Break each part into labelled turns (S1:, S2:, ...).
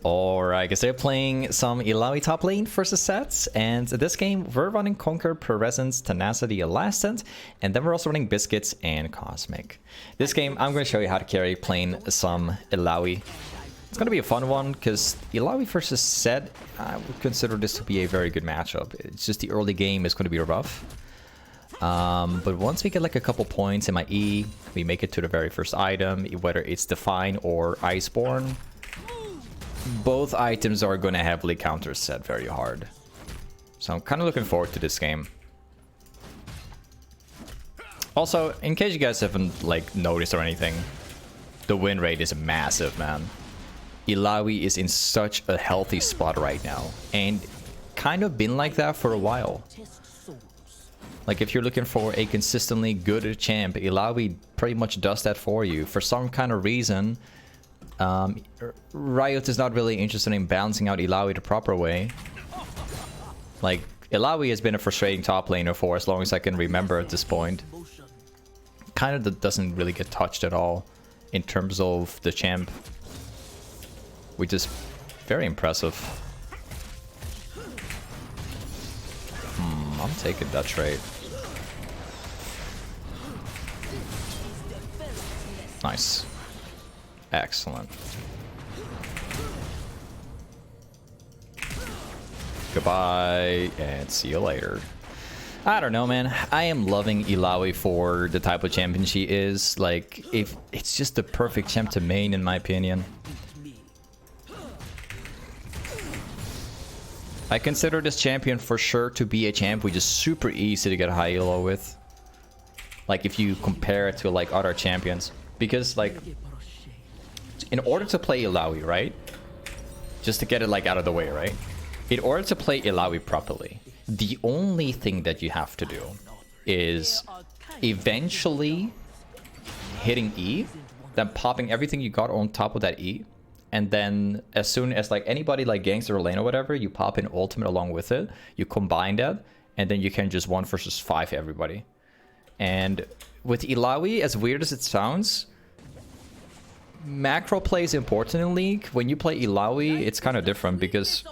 S1: Alright, guys, they're playing some Illaoi top lane versus sets, and this game we're running Conquer, Presence, Tenacity, Elastant, and then we're also running Biscuits and Cosmic. This game, I'm going to show you how to carry playing some Illaoi. It's going to be a fun one, because Illaoi versus Set, I would consider this to be a very good matchup. It's just the early game is going to be rough. But once we get like a couple points in my E, we make it to the very first item, whether it's Define or Iceborne. Both items are going to heavily counter Set very hard. So I'm kind of looking forward to this game. Also, in case you guys haven't like noticed or anything, the win rate is massive, man. Illaoi is in such a healthy spot right now, and kind of been like that for a while. Like if you're looking for a consistently good champ, Illaoi pretty much does that for you. For some kind of reason, Riot is not really interested in balancing out Illaoi the proper way. Like, Illaoi has been a frustrating top laner for as long as I can remember at this point. Kind of doesn't really get touched at all in terms of the champ, which is very impressive. I'm taking that trade. Nice. Excellent. Goodbye, and see you later. I don't know, man. I am loving Illaoi for the type of champion she is. Like, if it's just the perfect champ to main, in my opinion. I consider this champion for sure to be a champ which is super easy to get high elo with. Like, if you compare it to like other champions. Because, like, in order to play Illaoi, right? Just to get it like out of the way, right? In order to play Illaoi properly, the only thing that you have to do is eventually hitting E, then popping everything you got on top of that E, and then as soon as like anybody like ganks your lane or whatever, you pop in ultimate along with it, you combine that, and then you can just 1 versus 5 everybody. And with Illaoi, as weird as it sounds, macro play is important in League. When you play Illaoi, it's kind of different because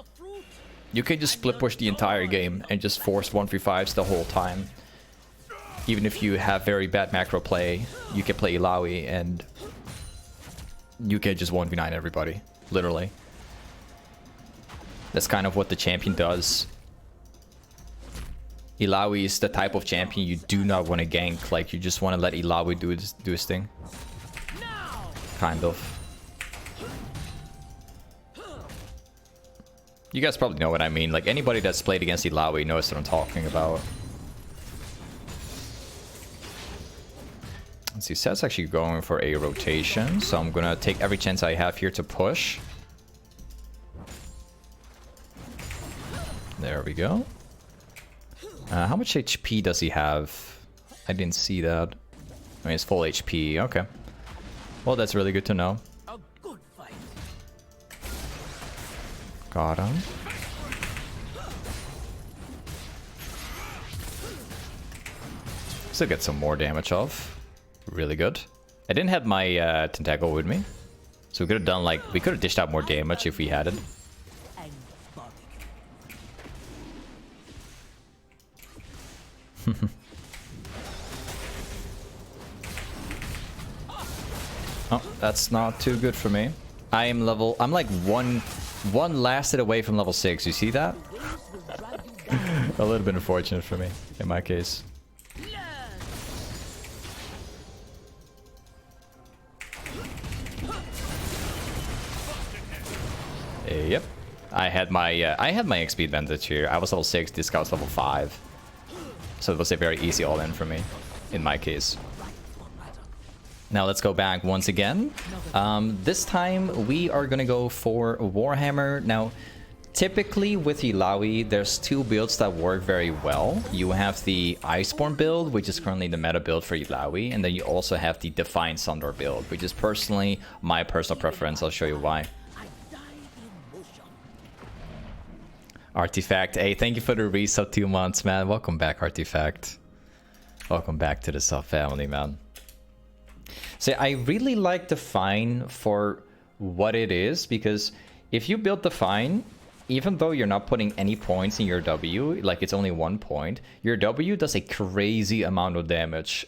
S1: you can just split push the entire game and just force 1v5s the whole time. Even if you have very bad macro play, you can play Illaoi and you can just 1v9 everybody, literally. That's kind of what the champion does. Illaoi is the type of champion you do not want to gank. Like, you just want to let Illaoi do his thing. Kind of. You guys probably know what I mean. Like, anybody that's played against Illaoi knows what I'm talking about. Let's see, Set's actually going for a rotation, so I'm gonna take every chance I have here to push. There we go. How much HP does he have? I didn't see that. I mean, it's full HP. Okay. Well, that's really good to know. Got him. Still get some more damage off. Really good. I didn't have my tentacle with me, so we could have done like, we could have dished out more damage if we had it. Oh, that's not too good for me. I'm like one last hit away from level 6. You see that? A little bit unfortunate for me in my case. Yep. I had my XP advantage here. I was level 6, this guy was level 5. So it was a very easy all-in for me, in my case. Now let's go back once again. This time we are gonna go for Warhammer. Now, typically with Illaoi, there's 2 builds that work very well. You have the Iceborne build, which is currently the meta build for Illaoi, and then you also have the Divine Sunder build, which is personally my personal preference. I'll show you why. Artifact, hey, thank you for the resub 2 months, man. Welcome back, Artifact. Welcome back to the sub family, man. So I really like Define for what it is, because if you build Define, even though you're not putting any points in your W, like it's only 1 point, your W does a crazy amount of damage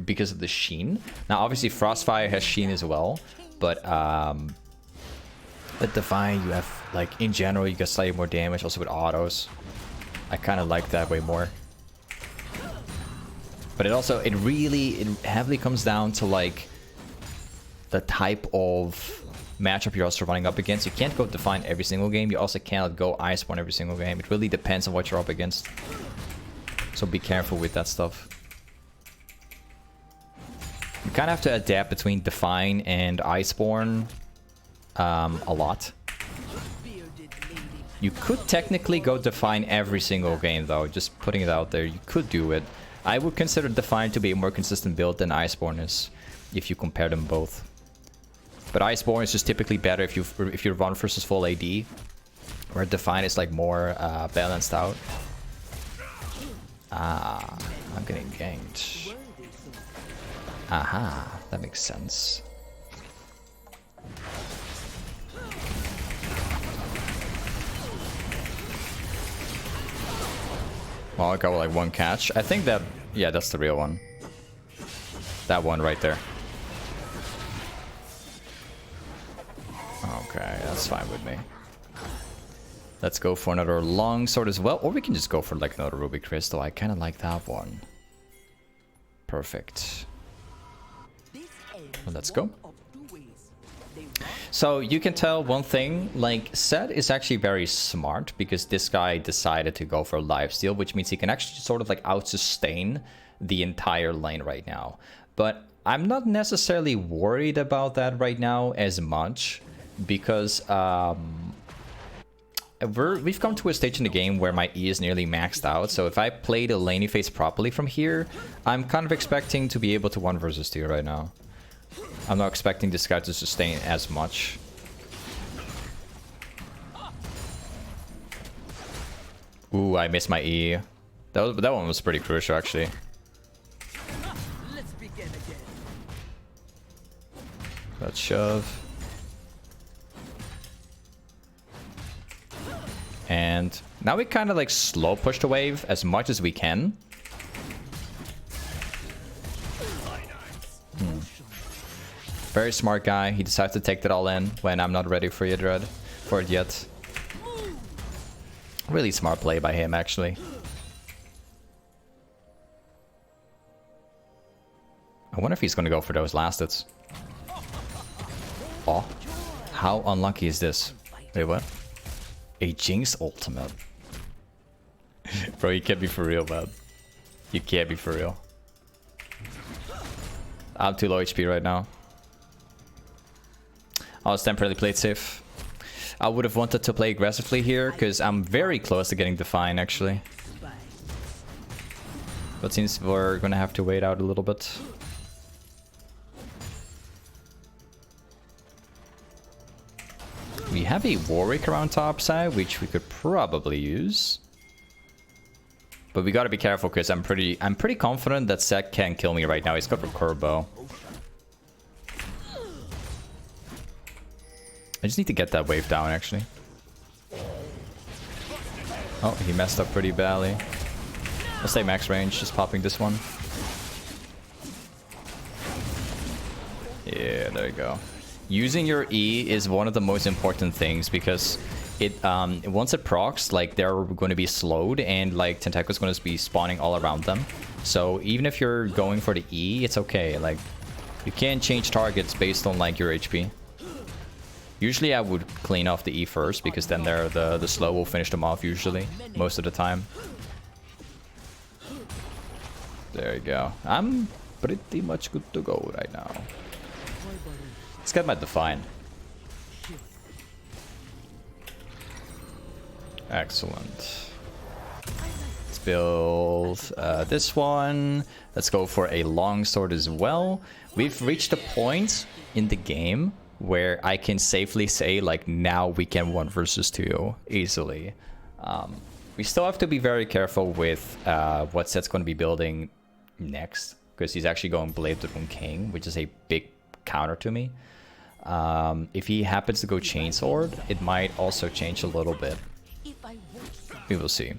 S1: because of the sheen. Now, obviously, Frostfire has sheen as well, but Define, you have, like, in general, you get slightly more damage, also with autos. I kind of like that way more. But it also, it heavily comes down to, like, the type of matchup you're also running up against. You can't go Define every single game. You also cannot go Iceborne every single game. It really depends on what you're up against. So be careful with that stuff. You kind of have to adapt between Define and Iceborne a lot. You could technically go Define every single game though, just putting it out there. You could do it. I would consider Define to be a more consistent build than Iceborne is, if you compare them both. But Iceborne is just typically better if you run versus full AD, where Define is like more balanced out. Ah, I'm getting ganked. Aha, that makes sense. Well, I got like 1 catch. I think that, yeah, that's the real one. That one right there. Okay, that's fine with me. Let's go for another long sword as well. Or we can just go for like another ruby crystal. I kind of like that one. Perfect. Well, let's go. So you can tell one thing, like Seth is actually very smart because this guy decided to go for lifesteal, which means he can actually sort of like out-sustain the entire lane right now. But I'm not necessarily worried about that right now as much because we've come to a stage in the game where my E is nearly maxed out. So if I play the laney phase properly from here, I'm kind of expecting to be able to 1 versus 2 right now. I'm not expecting this guy to sustain as much. Ooh, I missed my E. That one was pretty crucial, actually. Let's shove. And now we kind of like slow push the wave as much as we can. Very smart guy. He decides to take that all in when I'm not ready for it yet. Really smart play by him, actually. I wonder if he's going to go for those last hits. Oh, how unlucky is this? Wait, what? A Jinx ultimate. Bro, you can't be for real, man. You can't be for real. I'm too low HP right now. I was temporarily played safe. I would have wanted to play aggressively here because I'm very close to getting Define, actually. But since we're gonna have to wait out a little bit. We have a Warwick around top side, which we could probably use. But we gotta be careful because I'm pretty confident that Sek can kill me right now. He's got a curve bow. I just need to get that wave down, actually. Oh, he messed up pretty badly. I'll stay max range, just popping this one. Yeah, there you go. Using your E is one of the most important things because it once it procs, like they're going to be slowed and like Tentaco's going to be spawning all around them. So even if you're going for the E, it's okay. Like you can't change targets based on like your HP. Usually I would clean off the E first because then the slow will finish them off usually, most of the time. There you go. I'm pretty much good to go right now. Let's get my Define. Excellent. Let's build this one. Let's go for a longsword as well. We've reached a point in the game where I can safely say, like, now we can 1 versus 2 easily. We still have to be very careful with what Set's going to be building next, because he's actually going Blade of the King, which is a big counter to me. if he happens to go Chainsword, it might also change a little bit. We will see.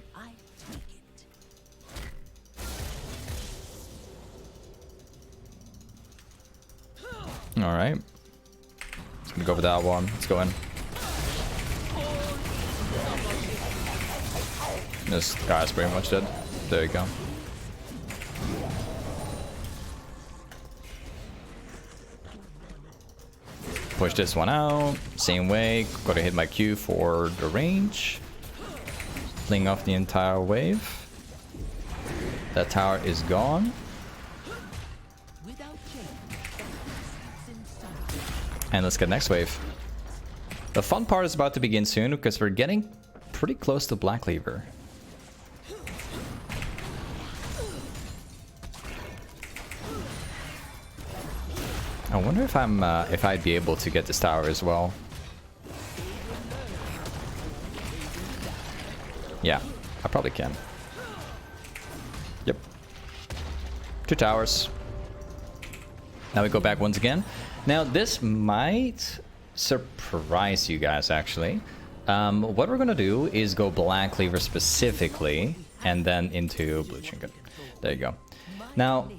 S1: Alright. Let's go for that one. Let's go in. This guy's pretty much dead. There you go. Push this one out. Same way. Gotta hit my Q for the range. Fling off the entire wave. That tower is gone. And let's get next wave. The fun part is about to begin soon because we're getting pretty close to Black Cleaver. I wonder if I'd be able to get this tower as well. Yeah, I probably can. Yep. 2 towers. Now we go back once again. Now this might surprise you guys actually. What we're gonna do is go Black Cleaver specifically and then into Blue Trinket. There you go. Now,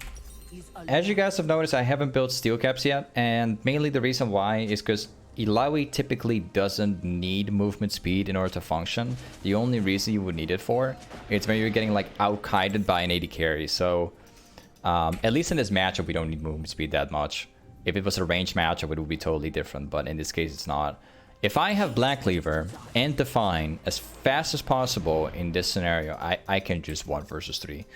S1: as you guys have noticed, I haven't built steel caps yet, and mainly the reason why is because Illaoi typically doesn't need movement speed in order to function. The only reason you would need it for is when you're getting like out-kited by an AD carry. So at least in this matchup, we don't need movement speed that much. If it was a ranged matchup, it would be totally different, but in this case, it's not. If I have Black Cleaver and Define as fast as possible in this scenario, I can just 1 versus 3.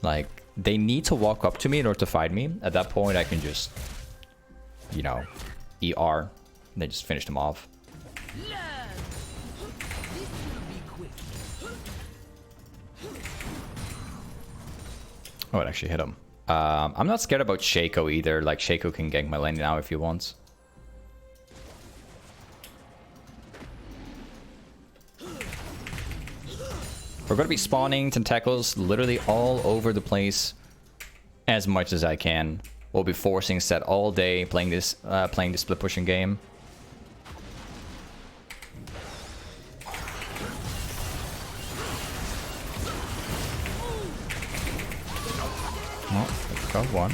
S1: Like, they need to walk up to me in order to fight me. At that point, I can just, you know, ER, and then just finish them off. Oh, it actually hit him. I'm not scared about Shaco either. Like, Shaco can gank my lane now if he wants. We're going to be spawning tentacles literally all over the place as much as I can. We'll be forcing set all day playing this split pushing game. Oh, got one.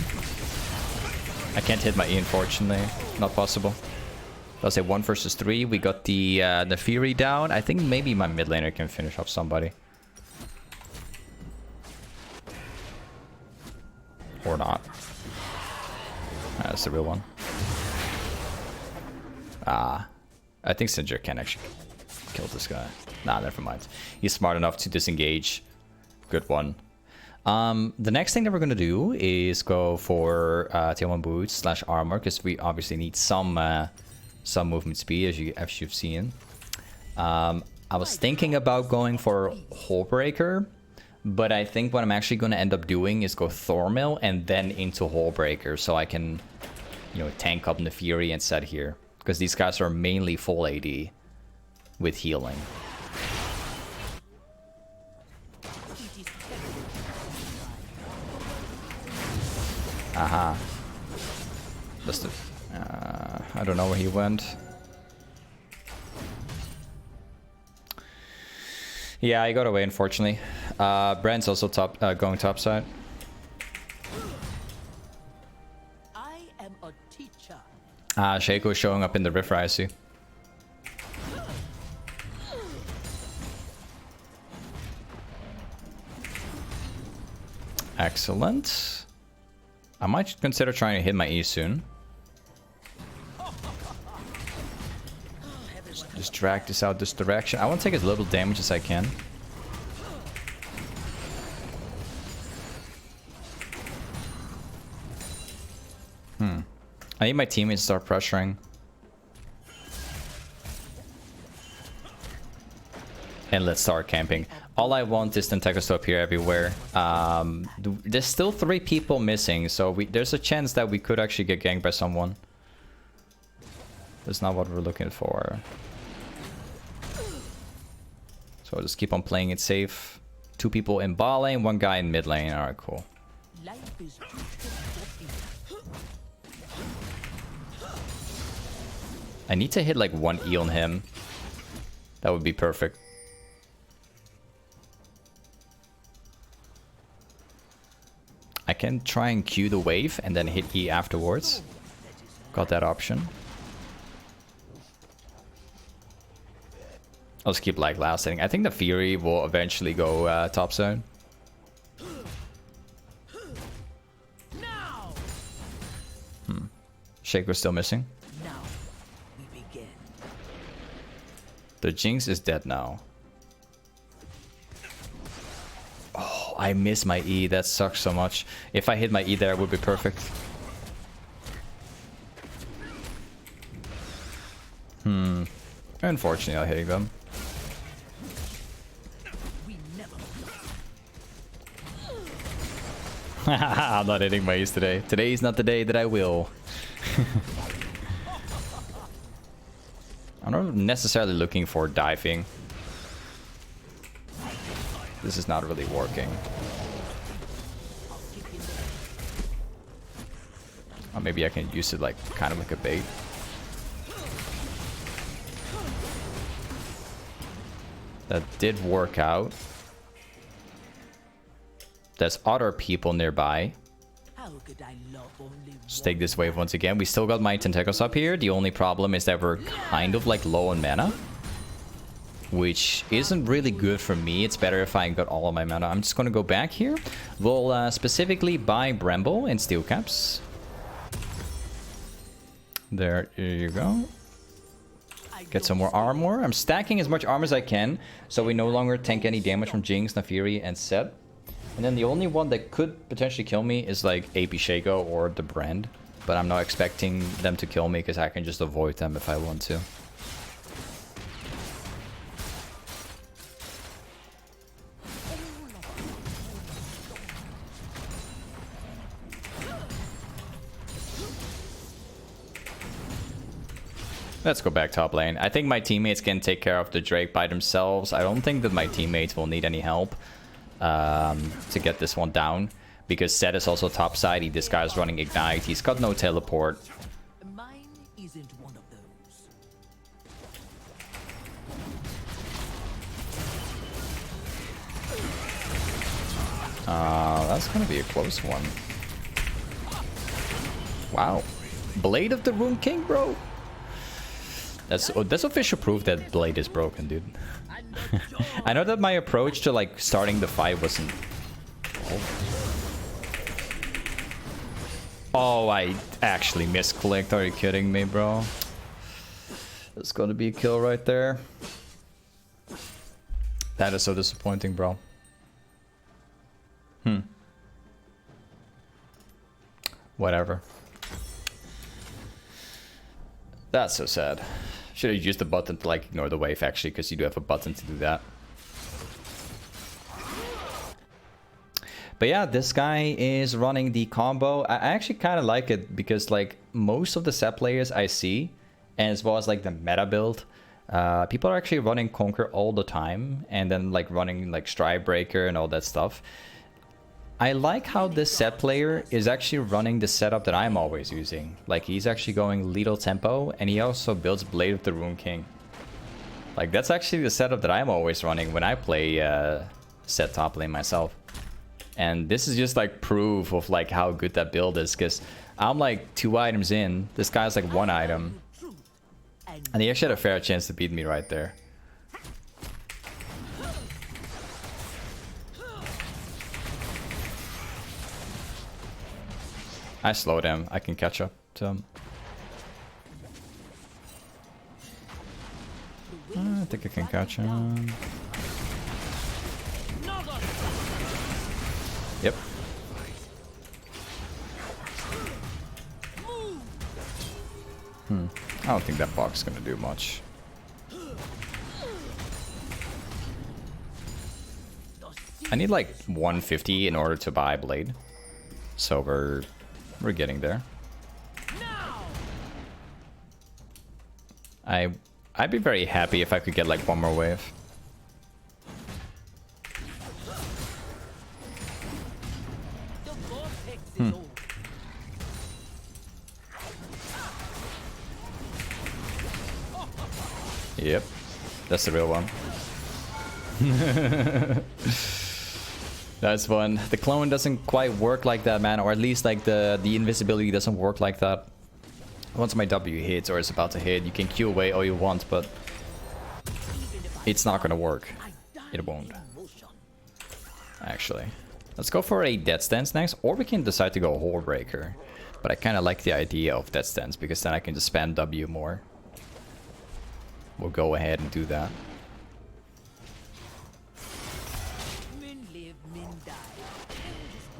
S1: I can't hit my E, unfortunately. Not possible. I'll say 1 versus 3. We got the Fury down. I think maybe my mid laner can finish off somebody. Or not. That's the real one. Ah. I think Sindri can actually kill this guy. Nah, never mind. He's smart enough to disengage. Good one. The next thing that we're going to do is go for Tailwind Boots / armor, because we obviously need some movement speed, as you've seen. I was thinking about going for Hullbreaker, but I think what I'm actually going to end up doing is go thornmail and then into Hullbreaker, so I can, you know, tank up Nefiri and set here, because these guys are mainly full AD with healing. Aha. I don't know where he went. Yeah, he got away, unfortunately. Brand's also going top side.
S2: I am a teacher.
S1: Shaco is showing up in the river, I see. Excellent. I might consider trying to hit my E soon. Just drag this out this direction. I want to take as little damage as I can. I need my teammates to start pressuring. And let's start camping. All I want is tentacles to appear everywhere. There's still 3 people missing, so there's a chance that we could actually get ganked by someone. That's not what we're looking for. So I'll just keep on playing it safe. 2 people in bot lane, 1 guy in mid lane. Alright, cool. I need to hit like 1 E on him. That would be perfect. I can try and Q the wave and then hit E afterwards. Got that option. I'll just keep like last hitting. I think the Fury will eventually go top zone. Shake was still missing.
S2: Now we begin.
S1: The Jinx is dead now. Oh, I missed my E. That sucks so much. If I hit my E there, it would be perfect. Unfortunately, I'm hitting them. I'm not hitting my E's today. Today is not the day that I will. I'm not necessarily looking for diving. This is not really working. Or maybe I can use it like kind of like a bait. That did work out. There's other people nearby.
S2: How could I love only
S1: Let's take this wave once again. We still got my tentacles up here. The only problem is that we're kind of like low on mana, which isn't really good for me. It's better if I got all of my mana. I'm just going to go back here. We'll specifically buy Bramble and Steel Caps. There you go. Get some more armor. I'm stacking as much armor as I can, so we no longer tank any damage from Jinx, Naafiri, and Set. And then the only one that could potentially kill me is like AP Shaco or the Brand. But I'm not expecting them to kill me because I can just avoid them if I want to. Let's go back top lane. I think my teammates can take care of the Drake by themselves. I don't think that my teammates will need any help to get this one down. Because Set is also top side. This guy's running Ignite. He's got no teleport.
S2: Mine isn't one of those.
S1: That's gonna be a close one. Wow. Blade of the Rune King, bro. That's official proof that Blade is broken, dude. I know that my approach to like starting the fight wasn't... Oh, I actually misclicked. Are you kidding me, bro? That's gonna be a kill right there. That is so disappointing, bro. Whatever. That's so sad. Should have used the button to like ignore the wave actually, because you do have a button to do that. But yeah, this guy is running the combo. I actually kind of like it because like most of the set players I see, and as well as like the meta build, people are actually running Conquer all the time, and then like running like Stridebreaker and all that stuff. I like how this set player is actually running the setup that I'm always using. Like he's actually going lethal tempo, and he also builds Blade of the Rune King. Like that's actually the setup that I'm always running when I play set top lane myself. And this is just like proof of like how good that build is, because I'm like 2 items in, this guy's like 1 item, and he actually had a fair chance to beat me right there. I slowed him. I can catch up to him. I think I can catch him. Yep. I don't think that box is gonna do much. I need like 150 in order to buy Blade. So we're getting there. I'd be very happy if I could get like 1 more wave. Yep, that's the real one. That's one. The clone doesn't quite work like that, man, or at least like the invisibility doesn't work like that. Once my W hits or is about to hit, you can Q away all you want, but it's not gonna work. It won't. Actually, let's go for a dead stance next, or we can decide to go hullbreaker. But I kind of like the idea of dead stance because then I can just spam W more. We'll go ahead and do that.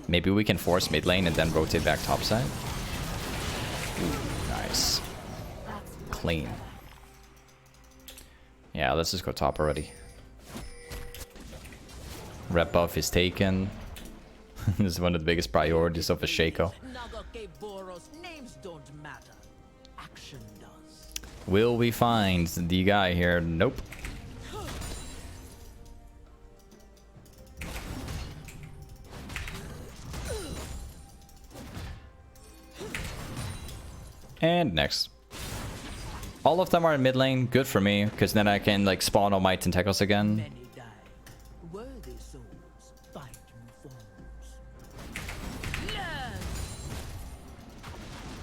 S1: Maybe we can force mid lane and then rotate back topside. Ooh, nice. Clean. Yeah, let's just go top already. Red buff is taken. This is one of the biggest priorities of a Shaco. Will we find the guy here? Nope. And next. All of them are in mid lane. Good for me, because then I can like spawn all my tentacles again.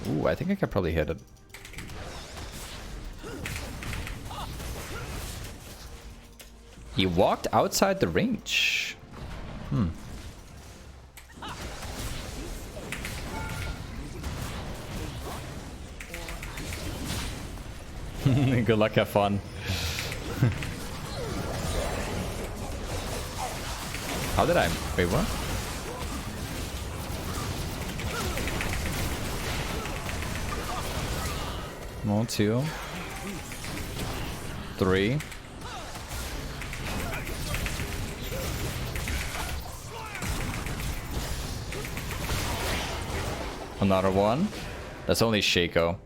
S1: Ooh, I think I could probably hit it. He walked outside the range. Good luck, have fun. How did I... Wait, what? One, two, three. Another one. That's only Shaco.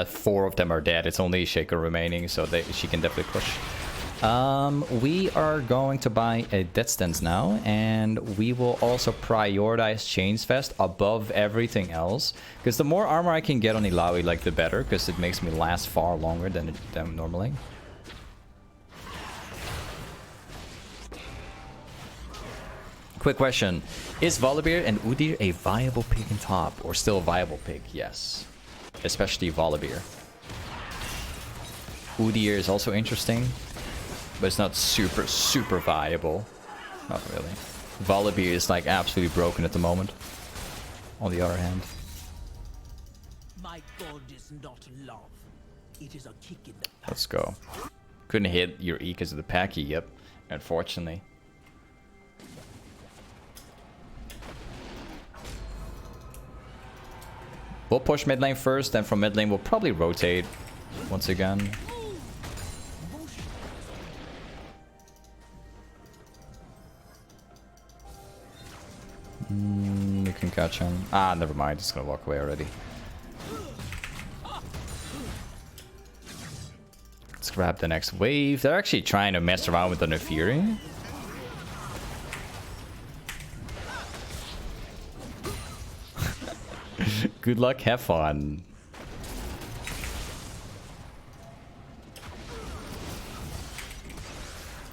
S1: 4 of them are dead. It's only Shaco remaining, so she can definitely push. We are going to buy a death stance now, and we will also prioritize Chains Fest above everything else, because the more armor I can get on Illaoi, like the better, because it makes me last far longer than normally. Quick question: is Volibear and Udyr a viable pick in top, or still a viable pick? Yes, especially Volibear. Udyr is also interesting, but it's not super viable. Not really. Volibear is like absolutely broken at the moment. On the other hand.
S2: My god is not love. It is a kick in the back.
S1: Let's go. Couldn't hit your E because of the packy, yep. Unfortunately. We'll push mid lane first, then from mid lane we'll probably rotate once again. We can catch him. Ah, never mind. Just gonna walk away already. Let's grab the next wave. They're actually trying to mess around with the Nefiri. Good luck, have fun.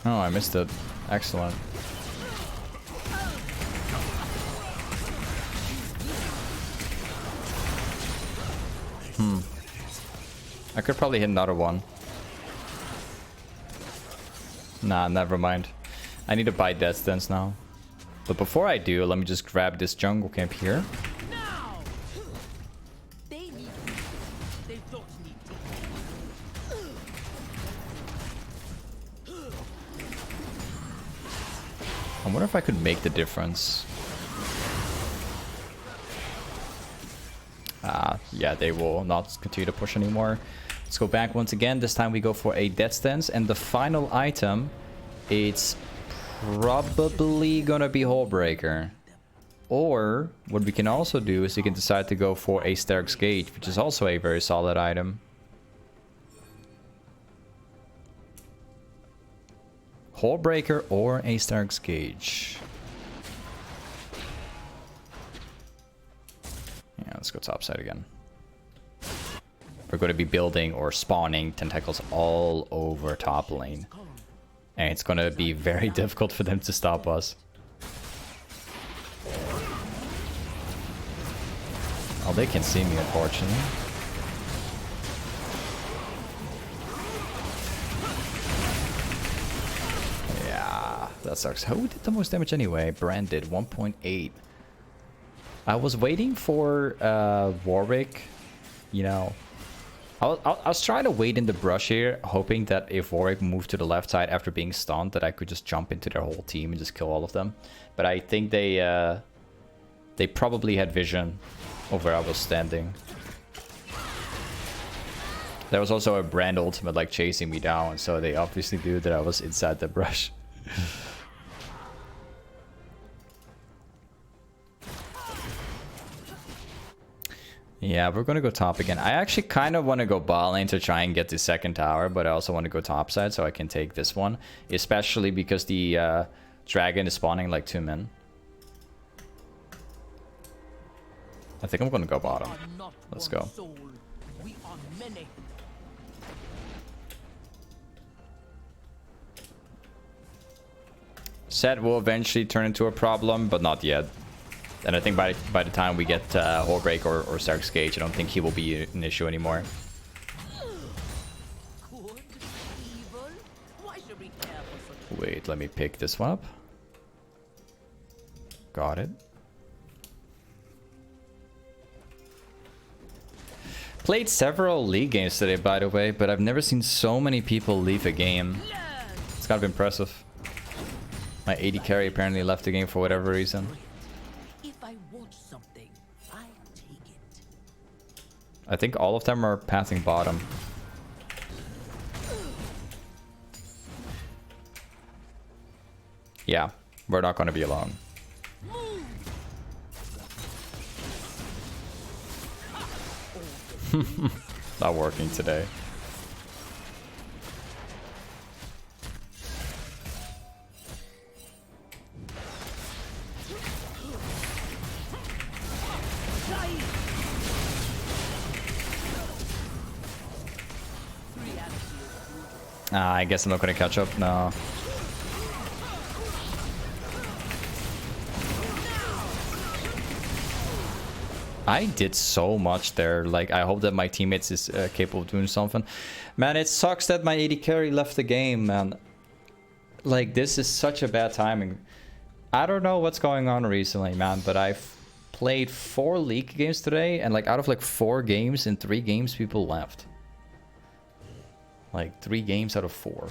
S1: Oh, I missed it. Excellent. I could probably hit another one. Nah, never mind. I need to buy Death Stance now. But before I do, let me just grab this jungle camp here. I wonder if I could make the difference. Yeah, they will not continue to push anymore. Let's go back once again. This time we go for a Death Stance. And the final item, it's probably gonna be Hullbreaker. Or, what we can also do is we can decide to go for a Sterk's Gauge, which is also a very solid item. Hullbreaker or a Sterk's Gauge. Yeah, let's go topside again. are going to be building or spawning tentacles all over top lane. And it's going to be very difficult for them to stop us. Oh, they can see me, unfortunately. Yeah, that sucks. Who did the most damage anyway? Brand did 1.8. I was waiting for Warwick, you know. I was trying to wait in the brush here, hoping that if Warwick moved to the left side after being stunned, that I could just jump into their whole team and just kill all of them. But I think they probably had vision of where I was standing. There was also a Brand ultimate like chasing me down, so they obviously knew that I was inside the brush. Yeah, we're gonna go top again. I actually kind of want to go bot lane to try and get the second tower, but I also want to go top side so I can take this one, especially because the dragon is spawning like 2 men. I think I'm gonna go bottom. Let's go. Set will eventually turn into a problem, but not yet. And I think by the time we get Hullbreaker or Stark's Cage, I don't think he will be an issue anymore. Wait, let me pick this one up. Got it. Played several league games today, by the way, but I've never seen so many people leave a game. It's kind of impressive. My AD carry apparently left the game for whatever reason. I think all of them are passing bottom. Yeah, we're not going to be alone. Not working today. I guess I'm not gonna catch up. No. I did so much there. Like, I hope that my teammates is capable of doing something. Man, it sucks that my AD carry left the game, man. Like, this is such a bad timing. I don't know what's going on recently, man, but I've played 4 league games today, and like out of like 4 games, in 3 games people left. Like 3 games out of 4.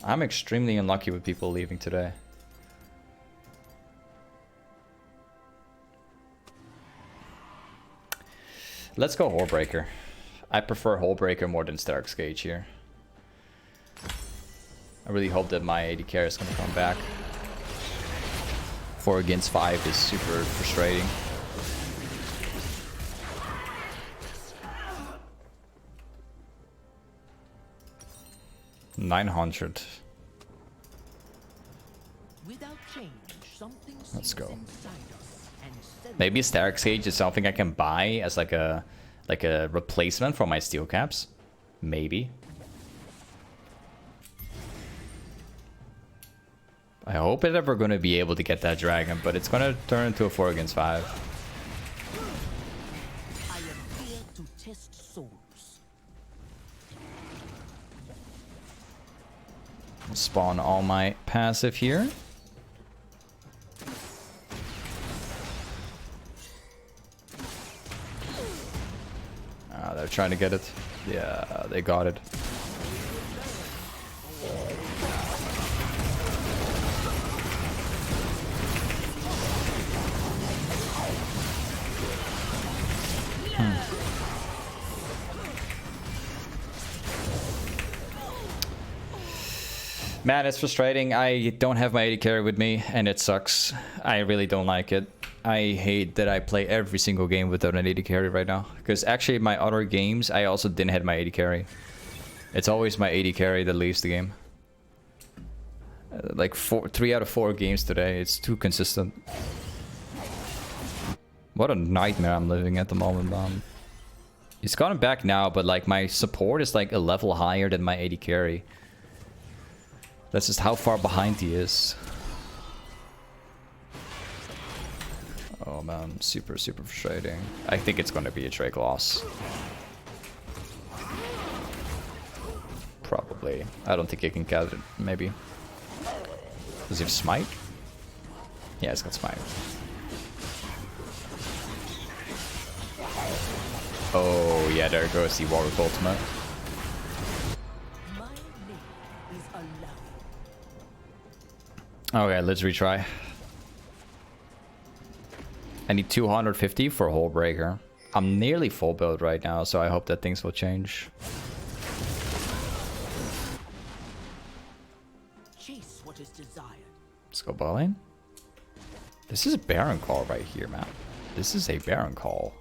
S1: I'm extremely unlucky with people leaving today. Let's go Hullbreaker. I prefer Hullbreaker more than Stark's Cage here. I really hope that my AD carry is going to come back. 4 against 5 is super frustrating. $900. Let's go. Maybe Stark's Cage is something I can buy as like a replacement for my steel caps. Maybe. I hope it's ever going to be able to get that dragon, but it's going to turn into a 4 against 5.
S2: I am here to test souls.
S1: Spawn all my passive here. They're trying to get it. Yeah, they got it. Man, it's frustrating. I don't have my AD carry with me, and it sucks. I really don't like it. I hate that I play every single game without an AD carry right now. Because actually, my other games, I also didn't have my AD carry. It's always my AD carry that leaves the game. Like 3 out of 4 games today. It's too consistent. What a nightmare I'm living at the moment, man. He's gotten back now, but like my support is like a level higher than my AD carry. That's just how far behind he is. Oh man, super frustrating. I think it's gonna be a Drake loss. Probably. I don't think he can catch it, maybe. Does he have smite? Yeah, he's got smite. Oh yeah, there goes the Warwick ultimate. Okay, let's retry. I need 250 for hullbreaker. I'm nearly full build right now, so I hope that things will change.
S2: Chase what is desired.
S1: Let's go ball lane. This is a Baron call right here, man. This is a Baron call.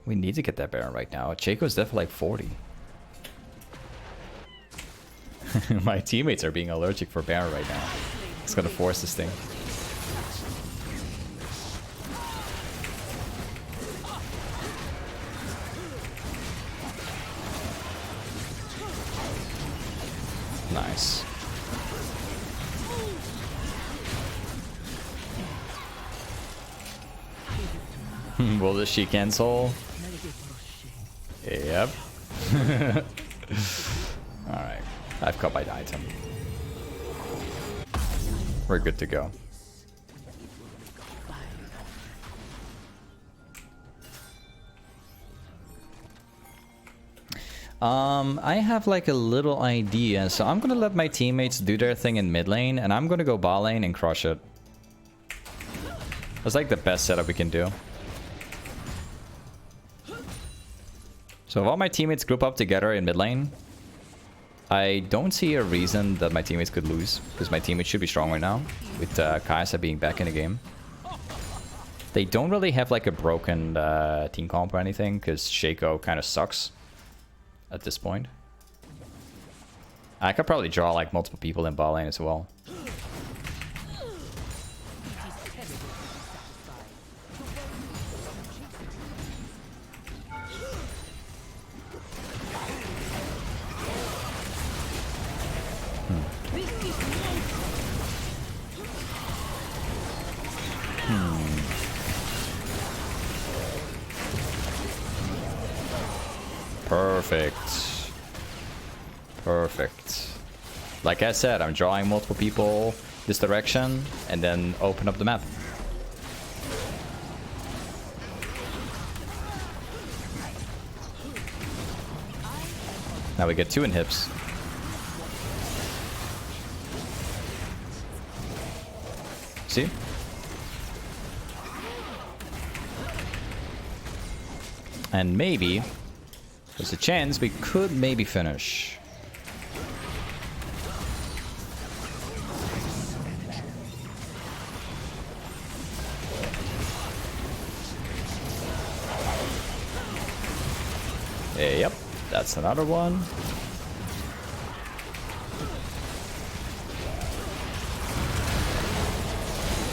S1: We need to get that Baron right now. Chaco's definitely like 40. My teammates are being allergic for Baron right now. It's gonna force this thing. Nice. Will this she cancel? Yep. Alright. I've got my item. We're good to go. I have like a little idea, so I'm gonna let my teammates do their thing in mid lane, and I'm gonna go bot lane and crush it. That's like the best setup we can do. So if all my teammates group up together in mid lane, I don't see a reason that my teammates could lose, because my teammates should be strong right now, with Kai'Sa being back in the game. They don't really have like a broken team comp or anything, because Shaco kind of sucks at this point. I could probably draw like multiple people in bot lane as well. Perfect. Perfect. Like I said, I'm drawing multiple people this direction and then open up the map. Now we get 2 inhibs. See? And maybe there's a chance we could maybe finish. Yep, that's another one.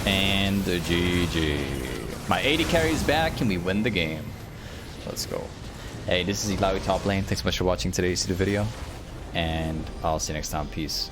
S1: And the GG. My 80 carries back and we win the game. Let's go. Hey, this is Illaoi Toplane. Thanks so much for watching today's video. And I'll see you next time. Peace.